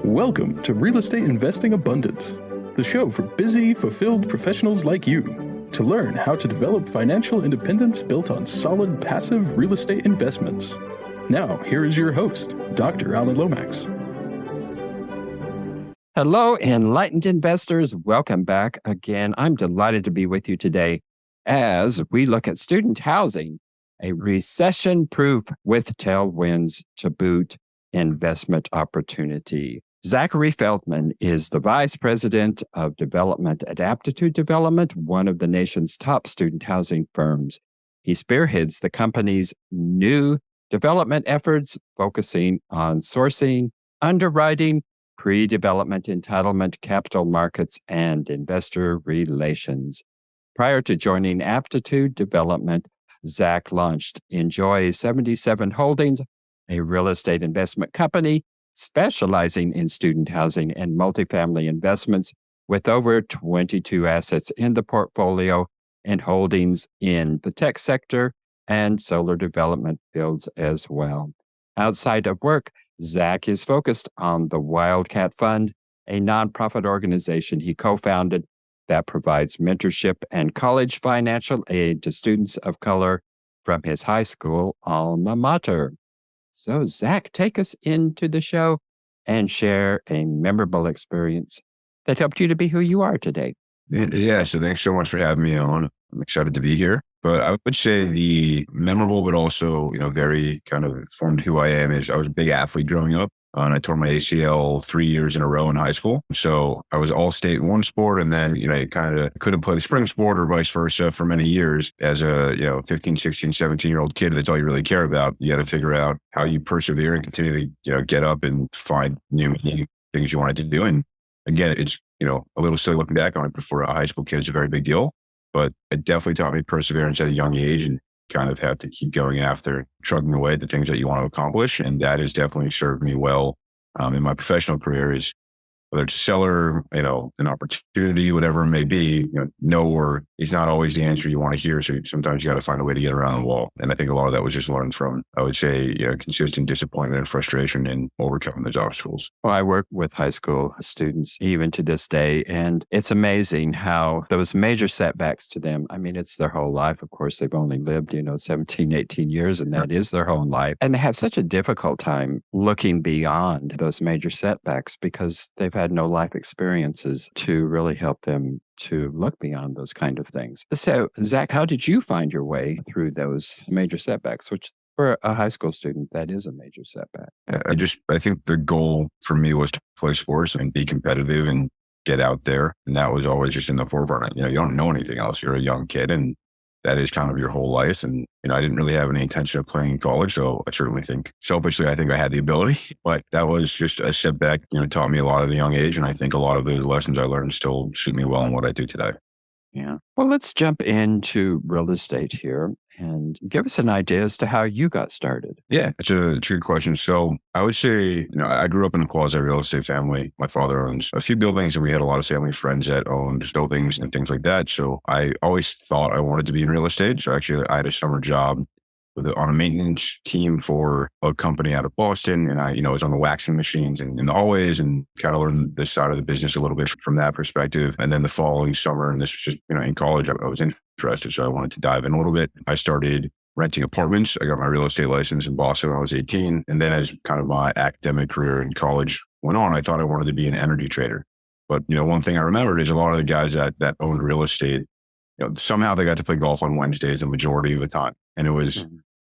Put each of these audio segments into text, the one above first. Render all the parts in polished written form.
Welcome to Real Estate Investing Abundance, the show for busy, fulfilled professionals like you to learn how to develop financial independence built on solid, passive real estate investments. Now, here is your host, Dr. Alan Lomax. Hello, enlightened investors. Welcome back again. I'm delighted to be with you today as we look at student housing, a recession-proof with tailwinds to boot investment opportunity. Zachary Feldman is the Vice President of Development at Aptitude Development, one of the nation's top student housing firms. He spearheads the company's new development efforts, focusing on sourcing, underwriting, pre-development entitlement, capital markets, and investor relations. Prior to joining Aptitude Development, Zach launched ENJOI 77 Holdings, a real estate investment company specializing in student housing and multifamily investments with over 22 assets in the portfolio and holdings in the tech sector and solar development fields as well. Outside of work, Zach is focused on the Wildcat Fund, a nonprofit organization he co-founded that provides mentorship and college financial aid to students of color from his high school alma mater. So, Zach, take us into the show and share a memorable experience that helped you to be who you are today. Yeah, so thanks so much for having me on. I'm excited to be here. But I would say the memorable, but also, very kind of formed who I am is I was a big athlete growing up. And I tore my ACL 3 years in a row in high school. So I was all state in one sport. And then, I kind of couldn't play the spring sport or vice versa for many years. As a, 15, 16, 17-year-old kid, that's all you really care about. You got to figure out how you persevere and continue to, get up and find new things you wanted to do. And again, it's, a little silly looking back on it, but for a high school kid, it's a very big deal. But it definitely taught me perseverance at a young age and kind of have to keep going after chugging away at the things that you want to accomplish. And that has definitely served me well in my professional career, is whether it's a seller, an opportunity, whatever it may be, no or is not always the answer you want to hear. So sometimes you got to find a way to get around the wall. And I think a lot of that was just learned from, I would say, consistent disappointment and frustration in overcoming those obstacles. Well, I work with high school students even to this day, and it's amazing how those major setbacks to them, it's their whole life. Of course, they've only lived, 17, 18 years, and that is their whole life. And they have such a difficult time looking beyond those major setbacks because they've had no life experiences to really help them to look beyond those kind of things. So, Zach, how did you find your way through those major setbacks, which for a high school student, that is a major setback? I think the goal for me was to play sports and be competitive and get out there. And that was always just in the forefront. You don't know anything else. You're a young kid and that is kind of your whole life. And, I didn't really have any intention of playing in college. So I certainly think, selfishly, I think I had the ability, but that was just a setback, taught me a lot at a young age. And I think a lot of the lessons I learned still suit me well in what I do today. Yeah. Well, let's jump into real estate here and give us an idea as to how you got started. Yeah, it's a good question. So I would say, I grew up in a quasi real estate family. My father owns a few buildings and we had a lot of family friends that owned buildings and things like that. So I always thought I wanted to be in real estate. So actually I had a summer job on a maintenance team for a company out of Boston. And I, was on the waxing machines and in the hallways and kind of learned this side of the business a little bit from that perspective. And then the following summer, and this was just, in college, I was interested. So I wanted to dive in a little bit. I started renting apartments. I got my real estate license in Boston when I was 18. And then as kind of my academic career in college went on, I thought I wanted to be an energy trader. But, one thing I remembered is a lot of the guys that owned real estate, somehow they got to play golf on Wednesdays the majority of the time. And it was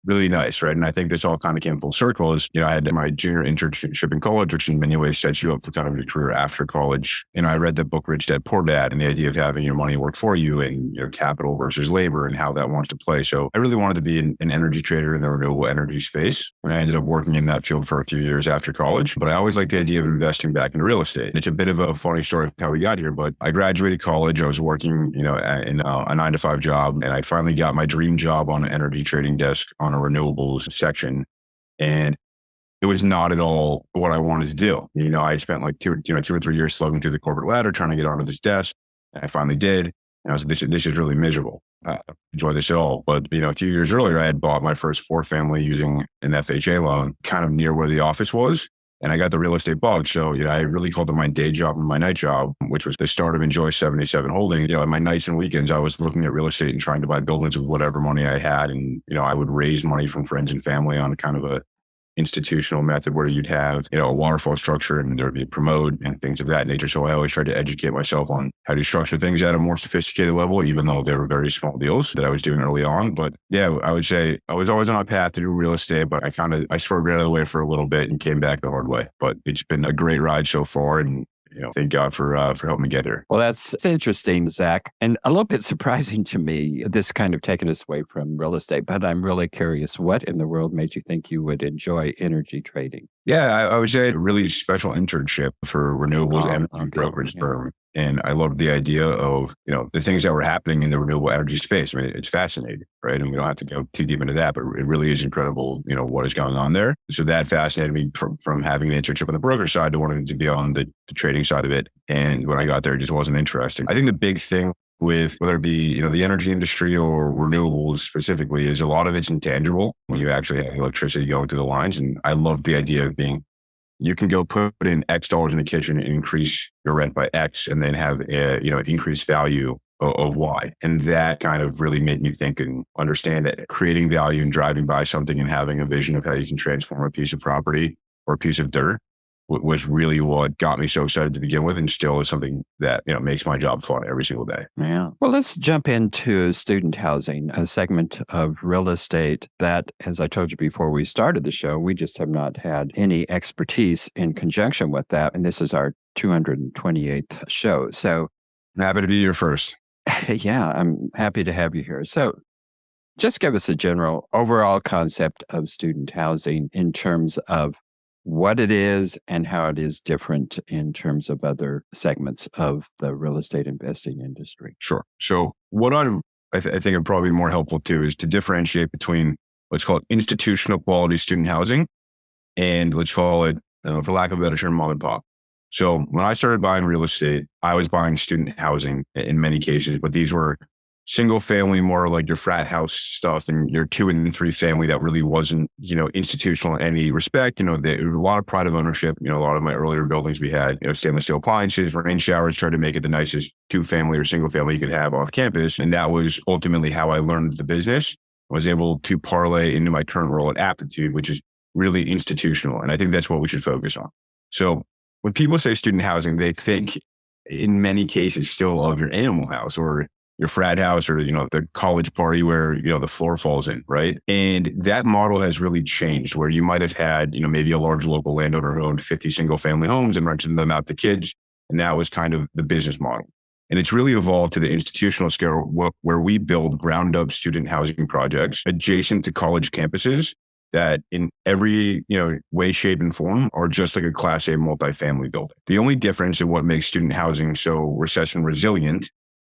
really nice, right? And I think this all kind of came full circle is, I had my junior internship in college, which in many ways sets you up for kind of your career after college. I read the book Rich Dad Poor Dad and the idea of having your money work for you and your capital versus labor and how that wants to play. So I really wanted to be an energy trader in the renewable energy space. And I ended up working in that field for a few years after college. But I always liked the idea of investing back into real estate. It's a bit of a funny story of how we got here, but I graduated college. I was working, in a 9-to-5 job. And I finally got my dream job on an energy trading desk on a renewables section. And it was not at all what I wanted to do. I spent like 2 or 3 years slugging through the corporate ladder, trying to get onto this desk. And I finally did. And I was like, this is really miserable. I don't enjoy this at all. But, a few years earlier, I had bought my first 4-family using an FHA loan kind of near where the office was. and I got the real estate bug. So, I really called it my day job and my night job, which was the start of ENJOI 77 Holding. In my nights and weekends, I was looking at real estate and trying to buy buildings with whatever money I had. And, I would raise money from friends and family on kind of a institutional method where you'd have, a waterfall structure and there'd be a promote and things of that nature. So I always tried to educate myself on how to structure things at a more sophisticated level, even though they were very small deals that I was doing early on. But yeah, I would say I was always on a path to do real estate, but I swerved out of the way for a little bit and came back the hard way. But it's been a great ride so far. And thank God for helping me get here. Well, that's interesting, Zach, and a little bit surprising to me, this kind of taking us away from real estate, but I'm really curious, what in the world made you think you would enjoy energy trading? Yeah, I would say a really special internship for renewables and brokerage firm. And I loved the idea of, the things that were happening in the renewable energy space. I mean, it's fascinating, right? And we don't have to go too deep into that, but it really is incredible, what is going on there. So that fascinated me from having an internship on the broker side to wanting to be on the trading side of it. And when I got there, it just wasn't interesting. I think the big thing with whether it be, the energy industry or renewables specifically is a lot of it's intangible when you actually have electricity going through the lines. And I love the idea of you can go put in X dollars in the kitchen and increase your rent by X and then have increased value of Y. And that kind of really made me think and understand that creating value and driving by something and having a vision of how you can transform a piece of property or a piece of dirt was really what got me so excited to begin with, and still is something that makes my job fun every single day. Yeah. Well, let's jump into student housing, a segment of real estate that, as I told you before we started the show, we just have not had any expertise in conjunction with that. And this is our 228th show. So I'm happy to be your first. Yeah, I'm happy to have you here. So just give us a general overall concept of student housing in terms of what it is and how it is different in terms of other segments of the real estate investing industry. Sure. So what I think would probably be more helpful too is to differentiate between what's called institutional quality student housing and let's call it, for lack of a better term, mom and pop. So when I started buying real estate, I was buying student housing in many cases, but these were single family, more like your frat house stuff and your 2 and 3 family that really wasn't, institutional in any respect. There was a lot of pride of ownership. A lot of my earlier buildings, we had, stainless steel appliances, rain showers, tried to make it the nicest 2-family or single family you could have off campus. And that was ultimately how I learned the business. I was able to parlay into my current role at Aptitude, which is really institutional. And I think that's what we should focus on. So when people say student housing, they think in many cases still of your animal house or your frat house or, the college party where, the floor falls in, right? And that model has really changed where you might have had, maybe a large local landowner who owned 50 single family homes and rented them out to kids. And that was kind of the business model. And it's really evolved to the institutional scale where we build ground up student housing projects adjacent to college campuses that in every, way, shape, and form are just like a Class A multifamily building. The only difference in what makes student housing so recession resilient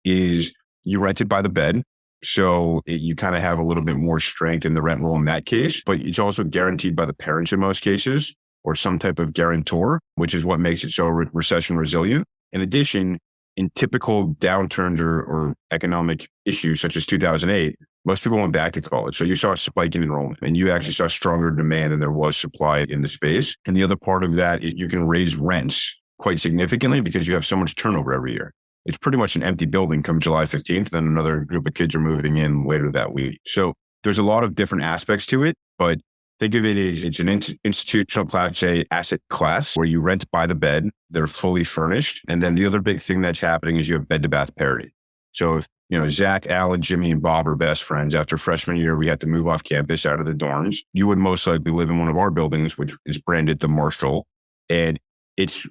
is you rent it by the bed. So you kind of have a little bit more strength in the rent roll in that case, but it's also guaranteed by the parents in most cases or some type of guarantor, which is what makes it so recession resilient. In addition, in typical downturns or economic issues such as 2008, most people went back to college. So you saw a spike in enrollment and you actually saw stronger demand than there was supply in the space. And the other part of that is you can raise rents quite significantly because you have so much turnover every year. It's pretty much an empty building come July 15th, then another group of kids are moving in later that week. So there's a lot of different aspects to it, but think of it as it's an institutional Class A asset class where you rent by the bed, they're fully furnished. And then the other big thing that's happening is you have bed to bath parity. So if, Zach, Alan, Jimmy, and Bob are best friends, after freshman year, we had to move off campus out of the dorms. You would most likely live in one of our buildings, which is branded the Marshall. And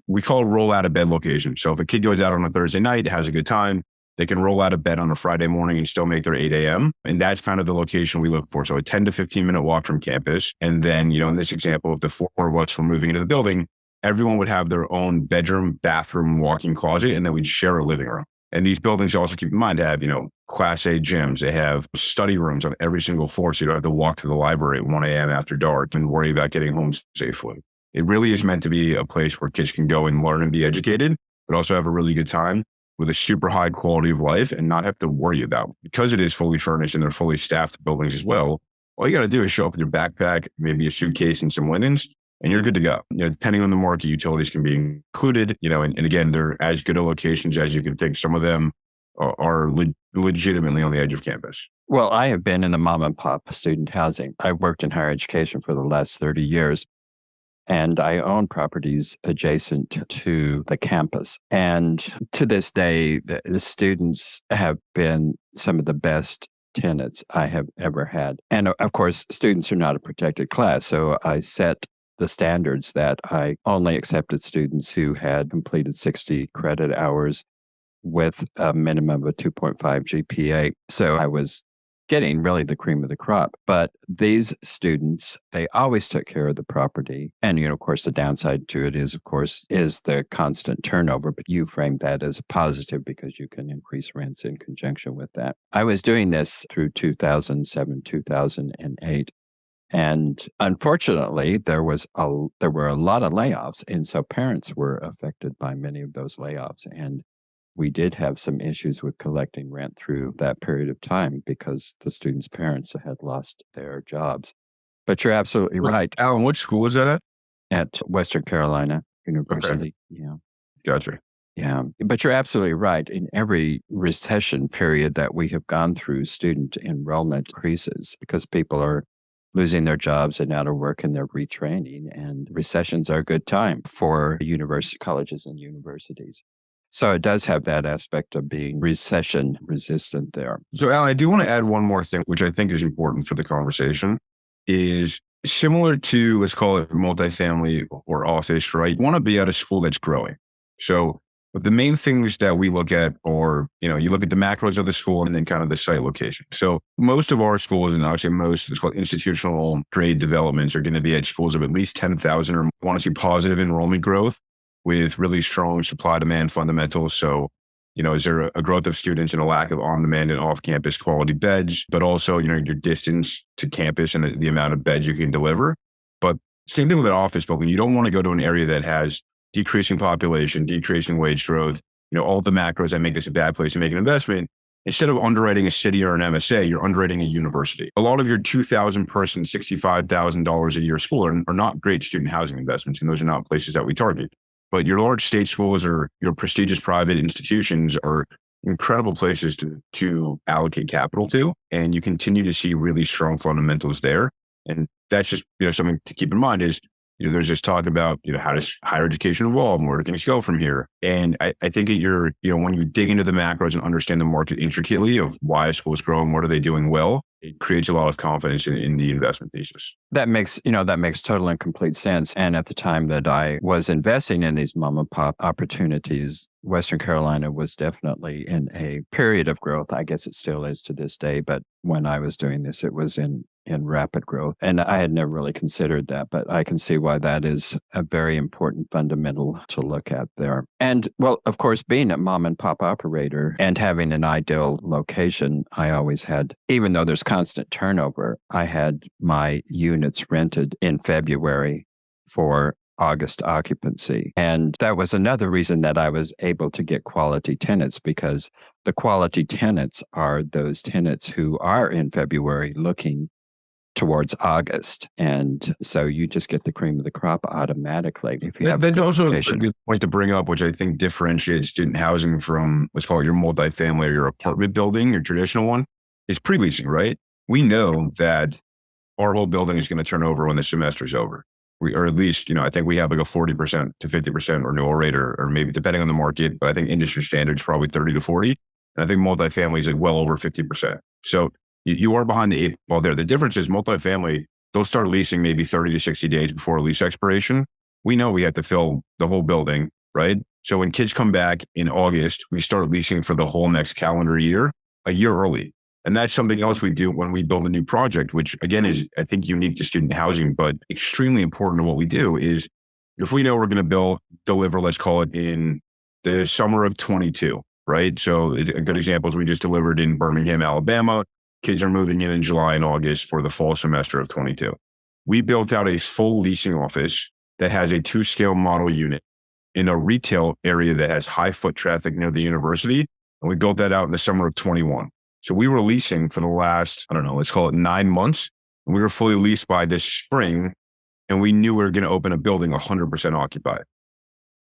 we call it roll out of bed location. So if a kid goes out on a Thursday night, has a good time, they can roll out of bed on a Friday morning and still make their 8 a.m. And that's kind of the location we look for. So a 10 to 15 minute walk from campus. And then, in this example, if the 4 of us were moving into the building, everyone would have their own bedroom, bathroom, walk-in closet, and then we'd share a living room. And these buildings also keep in mind to have, Class A gyms. They have study rooms on every single floor. So you don't have to walk to the library at 1 a.m. after dark and worry about getting home safely. It really is meant to be a place where kids can go and learn and be educated, but also have a really good time with a super high quality of life and not have to worry about it. Because it is fully furnished and they're fully staffed buildings as well. All you got to do is show up with your backpack, maybe a suitcase and some linens, and you're good to go. Depending on the market, utilities can be included, and again, they're as good a locations as you can think. Some of them are legitimately on the edge of campus. Well, I have been in the mom and pop student housing. I've worked in higher education for the last 30 years, and I own properties adjacent to the campus. And to this day, the students have been some of the best tenants I have ever had. And of course, students are not a protected class. So I set the standards that I only accepted students who had completed 60 credit hours with a minimum of a 2.5 GPA. So I was getting really the cream of the crop. But these students, they always took care of the property. And, of course, the downside to it is, is the constant turnover. But you framed that as a positive because you can increase rents in conjunction with that. I was doing this through 2007, 2008. And unfortunately, there were a lot of layoffs. And so parents were affected by many of those layoffs. And we did have some issues with collecting rent through that period of time because the students' parents had lost their jobs. But you're absolutely right. Alan, what school is that at? At Western Carolina University. Okay. Yeah. Gotcha. Yeah. But you're absolutely right. In every recession period that we have gone through, student enrollment increases because people are losing their jobs and out of work and they're retraining. And recessions are a good time for colleges and universities. So it does have that aspect of being recession resistant there. So Alan, I do want to add one more thing, which I think is important for the conversation, is similar to, let's call it multifamily or office, right? You want to be at a school that's growing. So the main things that we look at are, you look at the macros of the school and then kind of the site location. So most of our schools, and actually most, it's called institutional grade developments, are going to be at schools of at least 10,000 or want to see positive enrollment growth with really strong supply-demand fundamentals. So, is there a growth of students and a lack of on-demand and off-campus quality beds, but also, your distance to campus and the amount of beds you can deliver. But same thing with an office building. You don't want to go to an area that has decreasing population, decreasing wage growth, all the macros that make this a bad place to make an investment. Instead of underwriting a city or an MSA, you're underwriting a university. A lot of your 2,000 person, $65,000 a year school are not great student housing investments, and those are not places that we target. But your large state schools or your prestigious private institutions are incredible places to allocate capital to. And you continue to see really strong fundamentals there. And that's just, something to keep in mind is, there's this talk about, how does higher education evolve and where do things go from here? And I think that when you dig into the macros and understand the market intricately of why a school is growing, what are they doing well, it creates a lot of confidence in the investment thesis. That makes total and complete sense. And at the time that I was investing in these mom and pop opportunities, Western Carolina was definitely in a period of growth. I guess it still is to this day. But when I was doing this, it was in rapid growth. And I had never really considered that, but I can see why that is a very important fundamental to look at there. And well, of course, being a mom and pop operator and having an ideal location, I always had, even though there's constant turnover, I had my units rented in February for August occupancy. And that was another reason that I was able to get quality tenants, because the quality tenants are those tenants who are in February looking towards August. And so you just get the cream of the crop automatically. If you have that's also a good point to bring up, which I think differentiates student housing from, let's call it your multifamily or your apartment building, your traditional one, is pre-leasing, right? We know that our whole building is going to turn over when the semester is over. Or at least, I think we have like a 40% to 50% renewal rate, or maybe depending on the market, but I think industry standards probably 30 to 40. And I think multifamily is like well over 50%. So you are behind the eight ball there. The difference is multifamily, they'll start leasing maybe 30 to 60 days before lease expiration. We know we have to fill the whole building, right? So when kids come back in August, we start leasing for the whole next calendar year, a year early. And that's something else we do when we build a new project, which again is, I think, unique to student housing, but extremely important to what we do is if we know we're going to deliver, let's call it in the summer of 22, right? So a good example is we just delivered in Birmingham, Alabama. Kids are moving in July and August for the fall semester of 22. We built out a full leasing office that has a 2-scale model unit in a retail area that has high foot traffic near the university. And we built that out in the summer of 21. So we were leasing for the last, let's call it 9 months. And we were fully leased by this spring and we knew we were going to open a building 100% occupied.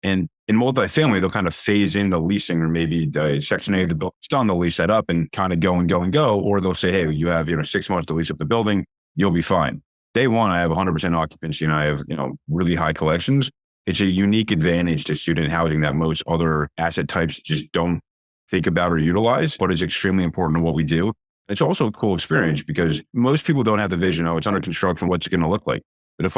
And in multifamily, they'll kind of phase in the leasing, or maybe the Section A of the building is done, they'll lease that up and kind of go and go and go. Or they'll say, hey, you have 6 months to lease up the building, you'll be fine. Day one, I have 100% occupancy and I have really high collections. It's a unique advantage to student housing that most other asset types just don't think about or utilize, but it's extremely important to what we do. It's also a cool experience because most people don't have the vision, it's under construction, what's it going to look like? But if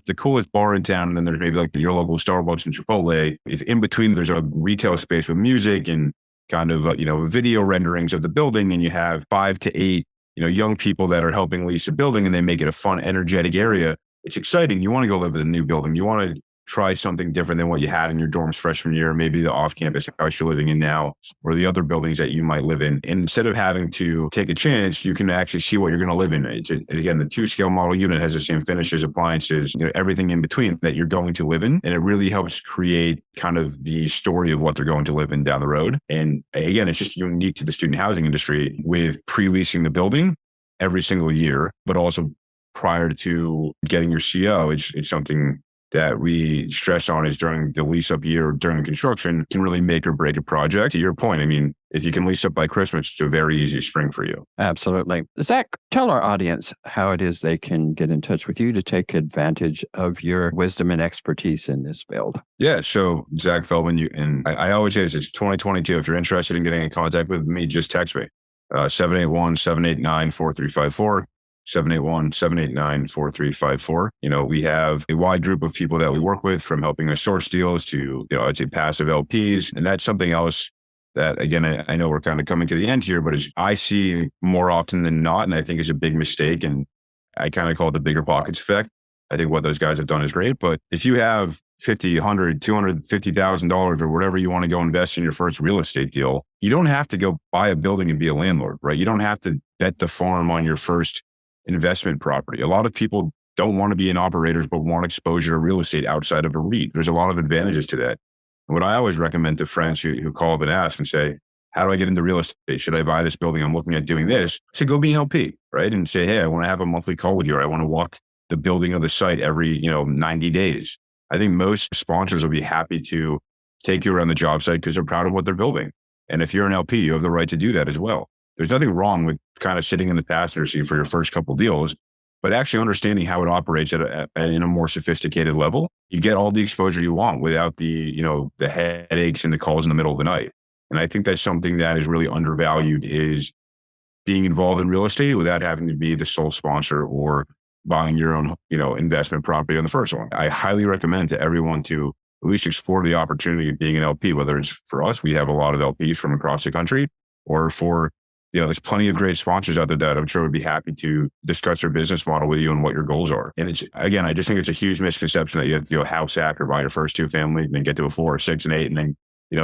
the coolest bar in town, and then there's maybe like your local Starbucks and Chipotle, if in between there's a retail space with music and kind of, video renderings of the building, and you have 5 to 8, young people that are helping lease a building and they make it a fun, energetic area, it's exciting. You want to go live in a new building. You want to try something different than what you had in your dorms freshman year, maybe the off-campus house you're living in now, or the other buildings that you might live in. And instead of having to take a chance, you can actually see what you're going to live in. Again, the 2-scale model unit has the same finishes, appliances, everything in between that you're going to live in. And it really helps create kind of the story of what they're going to live in down the road. And again, it's just unique to the student housing industry with pre-leasing the building every single year, but also prior to getting your CO, it's something that we stress on is during the lease up year, during construction, can really make or break a project. To your point, if you can lease up by Christmas, it's a very easy spring for you. Absolutely. Zach, tell our audience how it is they can get in touch with you to take advantage of your wisdom and expertise in this field. Yeah. So Zach Feldman, and I always say this, it's 2022. If you're interested in getting in contact with me, just text me, 781-789-4354. 781-789-4354. We have a wide group of people that we work with, from helping us source deals to, I'd say passive LPs. And that's something else that, again, I know we're kind of coming to the end here, but I see more often than not, and I think is a big mistake. And I kind of call it the bigger pockets effect. I think what those guys have done is great. But if you have $50, $100, $250,000 or whatever you want to go invest in your first real estate deal, you don't have to go buy a building and be a landlord, right? You don't have to bet the farm on your first investment property. A lot of people don't want to be in operators, but want exposure to real estate outside of a REIT. There's a lot of advantages to that. And what I always recommend to friends who call up and ask and say, how do I get into real estate? Should I buy this building? I'm looking at doing this. So go be an LP, right? And say, hey, I want to have a monthly call with you, or I want to walk the building or the site every, 90 days. I think most sponsors will be happy to take you around the job site because they're proud of what they're building. And if you're an LP, you have the right to do that as well. There's nothing wrong with kind of sitting in the passenger seat for your first couple deals, but actually understanding how it operates in a more sophisticated level. You get all the exposure you want without the headaches and the calls in the middle of the night. And I think that's something that is really undervalued, is being involved in real estate without having to be the sole sponsor or buying your own, investment property on the first one. I highly recommend to everyone to at least explore the opportunity of being an LP, whether it's for us, we have a lot of LPs from across the country, or for there's plenty of great sponsors out there that I'm sure would be happy to discuss their business model with you and what your goals are. And it's, again, I just think it's a huge misconception that you have to do a house hack or buy your first 2 family and then get to a 4 or 6 and 8 and then,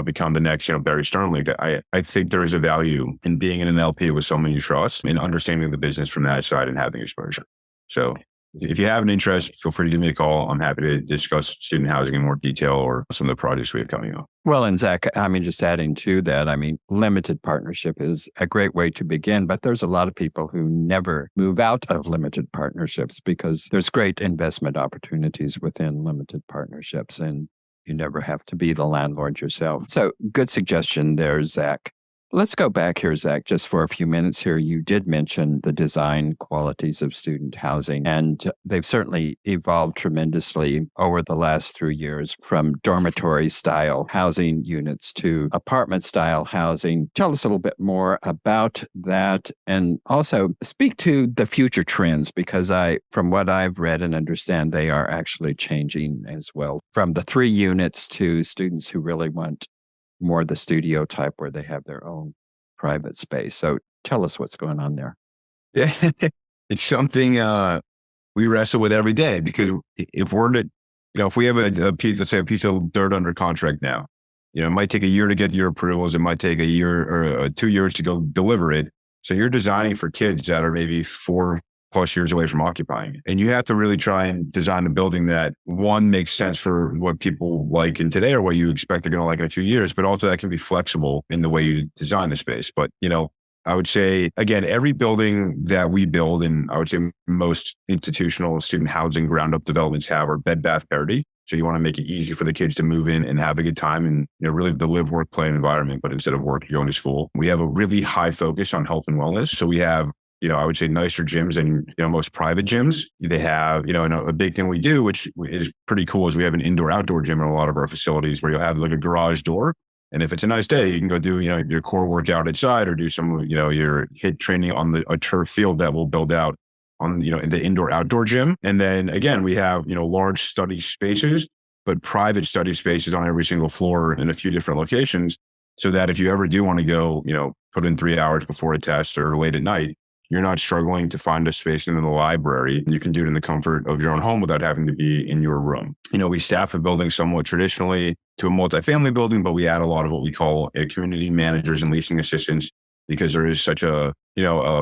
become the next, Barry Sternley. I think there is a value in being in an LP with someone you trust and understanding the business from that side and having exposure. So if you have an interest, feel free to give me a call. I'm happy to discuss student housing in more detail or some of the projects we have coming up. Well, and Zach, just adding to that, limited partnership is a great way to begin, but there's a lot of people who never move out of limited partnerships because there's great investment opportunities within limited partnerships, and you never have to be the landlord yourself. So good suggestion there, Zach. Let's go back here, Zach, just for a few minutes here. You did mention the design qualities of student housing, and they've certainly evolved tremendously over the last 3 years, from dormitory-style housing units to apartment-style housing. Tell us a little bit more about that, and also speak to the future trends, because from what I've read and understand, they are actually changing as well, from the 3 units to students who really want more the studio type where they have their own private space. So tell us what's going on there. Yeah, it's something we wrestle with every day, because if we're to, if we have a piece, let's say a piece of dirt under contract now, it might take a year to get your approvals. It might take a year or 2 years to go deliver it. So you're designing for kids that are maybe 4+ years away from occupying. And you have to really try and design a building that, one, makes sense for what people like in today or what you expect they're going to like in a few years, but also that can be flexible in the way you design the space. But, I would say, again, every building that we build, and I would say most institutional student housing ground up developments have, are bed bath parity. So you want to make it easy for the kids to move in and have a good time and really the live, work, play environment. But instead of work, you're going to school. We have a really high focus on health and wellness. So we have, I would say nicer gyms than most private gyms. They have, and a big thing we do, which is pretty cool, is we have an indoor-outdoor gym in a lot of our facilities where you'll have like a garage door. And if it's a nice day, you can go do, your core workout outside or do some, your HIIT training on a turf field that we'll build out on, in the indoor-outdoor gym. And then again, we have, large study spaces, but private study spaces on every single floor in a few different locations, so that if you ever do want to go, put in 3 hours before a test or late at night, you're not struggling to find a space in the library. You can do it in the comfort of your own home without having to be in your room. We staff a building somewhat traditionally to a multifamily building, but we add a lot of what we call community managers and leasing assistants, because there is such a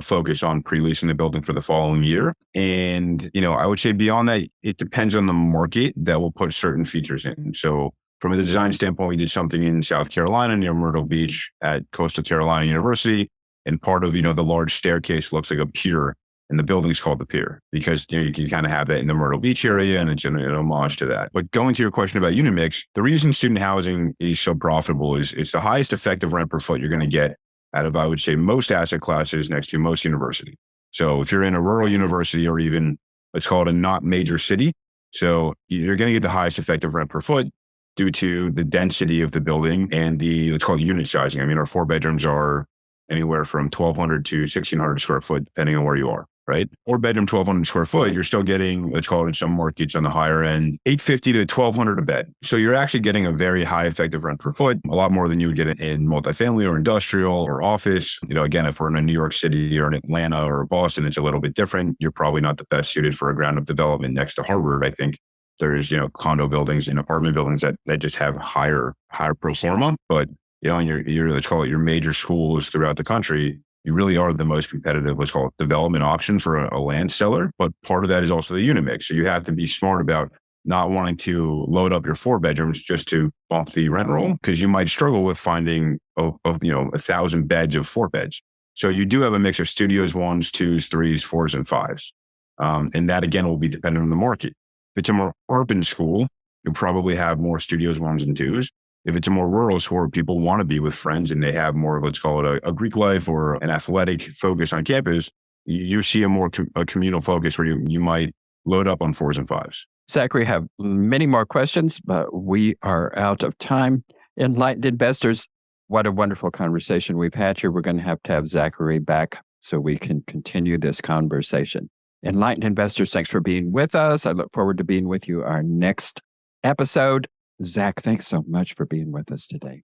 focus on pre-leasing the building for the following year. And, I would say beyond that, it depends on the market that will put certain features in. So from a design standpoint, we did something in South Carolina near Myrtle Beach at Coastal Carolina University. And part of, the large staircase looks like a pier, and the building's called the pier because, you can kind of have that in the Myrtle Beach area, and it's an homage to that. But going to your question about unit mix, the reason student housing is so profitable is it's the highest effective rent per foot you're going to get out of, I would say, most asset classes next to most university. So if you're in a rural university or even, let's call it a not major city, so you're going to get the highest effective rent per foot due to the density of the building and let's call it unit sizing. I mean, our 4 bedrooms are anywhere from 1,200 to 1,600 square foot, depending on where you are, right? 4 bedroom, 1,200 square foot, you're still getting, let's call it in some markets on the higher end, $850 to $1,200 a bed. So you're actually getting a very high effective rent per foot, a lot more than you would get in multifamily or industrial or office. Again, if we're in a New York City or in Atlanta or Boston, it's a little bit different. You're probably not the best suited for a ground up development next to Harvard. I think there's, condo buildings and apartment buildings that just have higher pro forma, but in your let's call it your major schools throughout the country, you really are the most competitive, let's call it development option for a land seller. But part of that is also the unit mix. So you have to be smart about not wanting to load up your 4 bedrooms just to bump the rent roll, because you might struggle with finding 1,000 beds of 4 beds. So you do have a mix of studios, 1s, 2s, 3s, 4s, and 5s. And that again will be dependent on the market. If it's a more urban school, you'll probably have more studios, 1s, and 2s. If it's a more rural school where people want to be with friends and they have more of, let's call it a Greek life or an athletic focus on campus, you see a communal focus where you might load up on 4s and 5s. Zachary, have many more questions, but we are out of time. Enlightened investors, what a wonderful conversation we've had here. We're going to have Zachary back so we can continue this conversation. Enlightened investors, thanks for being with us. I look forward to being with you our next episode. Zach, thanks so much for being with us today.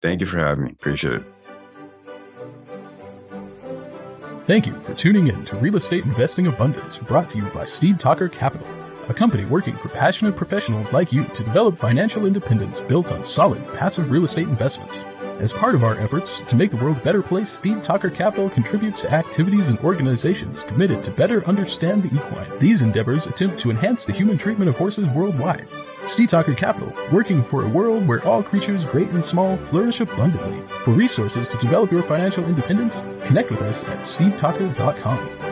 Thank you for having me. Appreciate it. Thank you for tuning in to Real Estate Investing Abundance, brought to you by Steve Talker Capital, a company working for passionate professionals like you to develop financial independence built on solid, passive real estate investments. As part of our efforts to make the world a better place, Steve Talker Capital contributes to activities and organizations committed to better understand the equine. These endeavors attempt to enhance the human treatment of horses worldwide. Steve Talker Capital, working for a world where all creatures, great and small, flourish abundantly. For resources to develop your financial independence, connect with us at stevetalker.com.